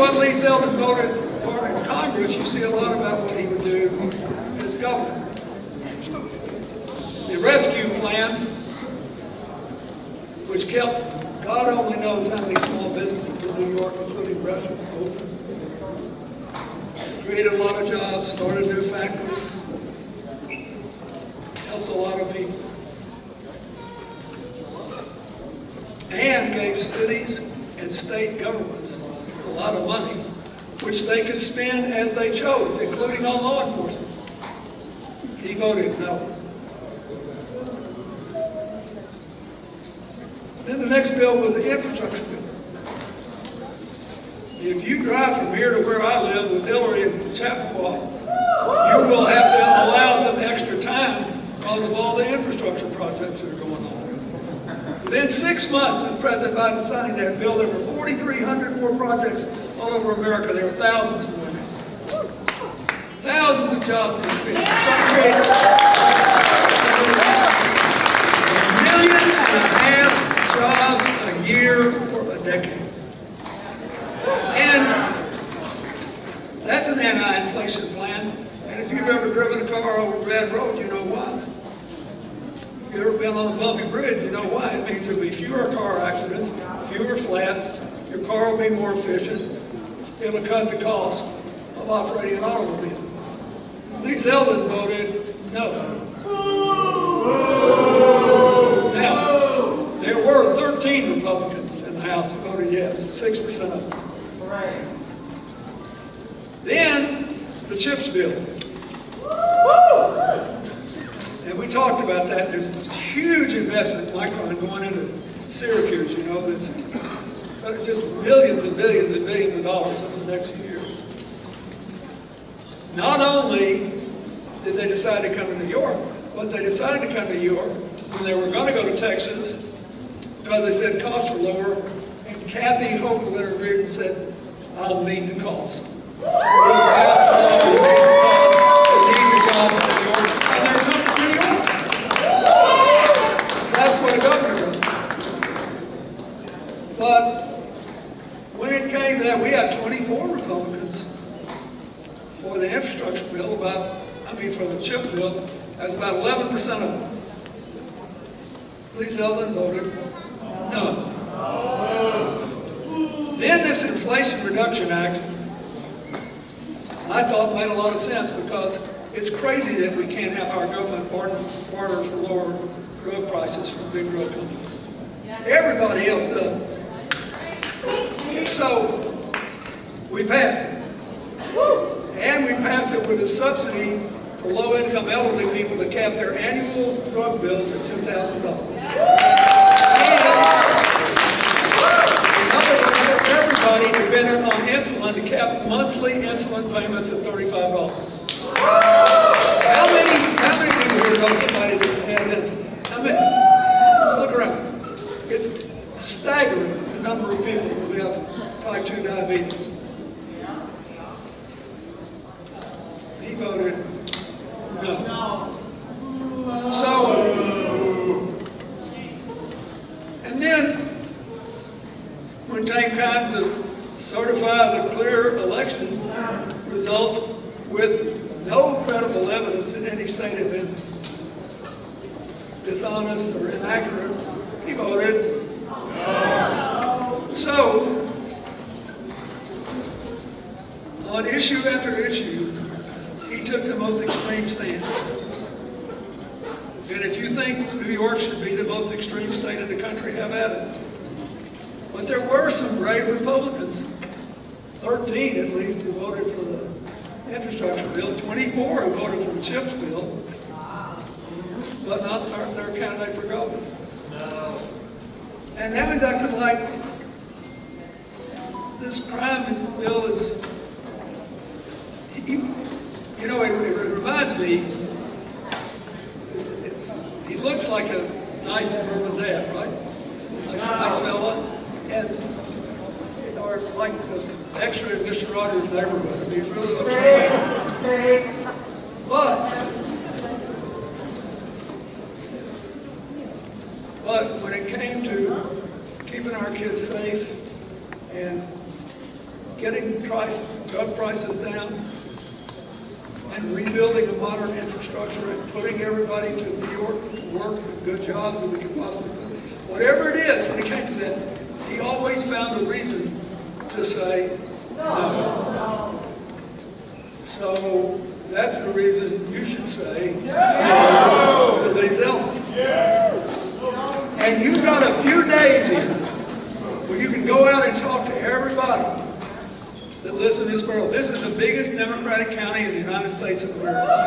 what Lee Zeldin voted for in Congress, you see a lot about what he would do as governor. The rescue plan, which kept God only knows how many small businesses in New York, including restaurants, open. Created a lot of jobs, started new factories, helped a lot of people. And gave cities and state governments a lot of money, which they could spend as they chose, including on law enforcement. He voted no. Then the next bill was the infrastructure bill. If you drive from here to where I live with Hillary and Chappaqua, you will have to allow some extra time because of all the infrastructure projects that are going on. Within 6 months of President Biden signing that bill, there were 4,300 more projects all over America. There were thousands more. Thousands of jobs being created. $1.5 million jobs a year for a decade. And that's an anti-inflation plan. And if you've ever driven a car over a bad road, you know why. If you've ever been on a bumpy bridge, you know why. It means there'll be fewer car accidents, fewer flats, your car will be more efficient, it'll cut the cost of operating an automobile. Lee Zeldin voted no. Now, there were 13 Republicans in the House who voted yes, 6% of them. Right. Then, the CHIPS bill. And we talked about that. There's a huge investment, Micron, going into Syracuse, you know, that's just millions and billions and billions of dollars over the next few years. Not only did they decide to come to New York, but they decided to come to New York when they were going to go to Texas because they said costs were lower. And Kathy Hochul in her agreement said, I'll meet the cost. We'll pass the law, we'll meet the cost, we'll need the jobs in New York, and they're coming to New York. That's what a governor does. But when it came to that, we had 24 Republicans for the infrastructure bill, for the CHIP bill, that's about 11% of them. Lee Zeldin voted no. Then this Inflation Reduction Act, I thought made a lot of sense because it's crazy that we can't have our government barter for lower drug prices from big drug companies. Everybody else does. So we passed it. And we passed it with a subsidy for low-income elderly people to cap their annual drug bills at $2,000. Everybody dependent on insulin to cap monthly insulin payments at $35. How many people here know somebody that has insulin? How many? Let's look around. It's staggering the number of people who have type 2 diabetes. He voted no. So, and then when it came time to certify the clear election results with no credible evidence that any state had been dishonest or inaccurate, he voted no. So, on issue after issue, he took the most extreme stand. And if you think New York should be the most extreme state in the country, have at it. But there were some brave Republicans, 13 at least, who voted for the infrastructure bill, 24 who voted for the CHIPS bill, but not their candidate for governor. No. And now he's acting like this crime bill is, you know, it reminds me, he looks like a nice suburban dad, right? Like a nice fella. And, or like the extra in Mr. Rogers' neighborhood. I mean, he's really looks nice. But when it came to keeping our kids safe and getting drug prices down, and rebuilding a modern infrastructure and putting everybody to New York to work with good jobs that we can possibly put. Whatever it is, when it came to that, he always found a reason to say no. So that's the reason you should say no to the Zeldin. And you've got a few days here where you can go out and talk to everybody that lives in this borough. This is the biggest Democratic county in the United States of America.